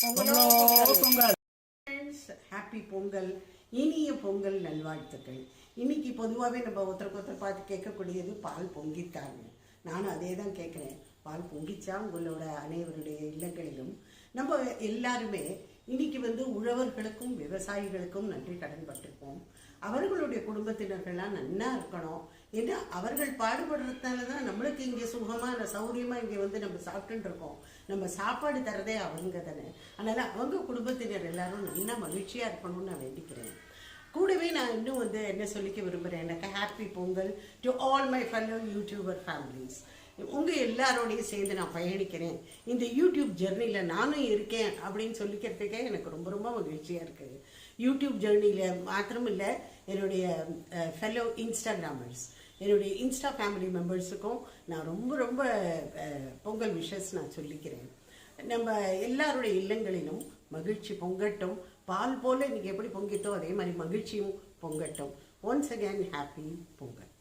Pongal. Happy Pongal, இனிய பொங்கல் நல்வாழ்த்துக்கள். இன்னைக்கு பொதுவாகவே நம்ம ஒருத்தருக்கு பார்த்து கேட்கக்கூடியது பால் பொங்கித்தாங்க. நானும் அதே தான் கேட்குறேன். பால் பொங்கிச்சா உங்களோட அனைவருடைய இல்லங்களிலும் நம்ம எல்லாருமே இன்னைக்கு உழவர்களுக்கும் விவசாயிகளுக்கும் நன்றி கடன் பட்டிருப்போம். அவர்களுடைய குடும்பத்தினர்கள்லாம் நன்னா இருக்கணும். ஏன்னா அவர்கள் பாடுபடுறதுனால தான் நம்மளுக்கு இங்கே சுகமாக சௌரியமாக இங்கே நம்ம சாப்பிட்டுட்டு இருக்கோம். நம்ம சாப்பாடு தரதே அவங்க தானே. அதனால் அவங்க குடும்பத்தினர் எல்லாரும் நல்லா மகிழ்ச்சியாக இருக்கணும்னு நான் வேண்டிக்கிறேன். கூடவே நான் இன்னும் என்ன சொல்லிக்க விரும்புகிறேன், எனக்கு happy Pongal to all my fellow YouTuber families. உங்கள் எல்லாரோடையும் சேர்ந்து நான் பயணிக்கிறேன். இந்த யூடியூப் ஜெர்னியில் நானும் இருக்கேன் அப்படின்னு சொல்லிக்கிறதுக்கே எனக்கு ரொம்ப ரொம்ப மகிழ்ச்சியாக இருக்குது. யூடியூப் ஜெர்னியில் மாத்திரம் இல்லை, என்னுடைய ஃபெல்லோ இன்ஸ்டாகிராமர்ஸ், என்னுடைய இன்ஸ்டா ஃபேமிலி மெம்பர்ஸுக்கும் நான் ரொம்ப ரொம்ப பொங்கல் விஷஸ் நான் சொல்லிக்கிறேன். நம்ம எல்லாருடைய இல்லங்களிலும் மகிழ்ச்சி பொங்கட்டும். பால் போல இன்னைக்கு எப்படி பொங்கிட்டோ அதே மாதிரி மகிழ்ச்சியும் பொங்கட்டும். Once again happy Pongal.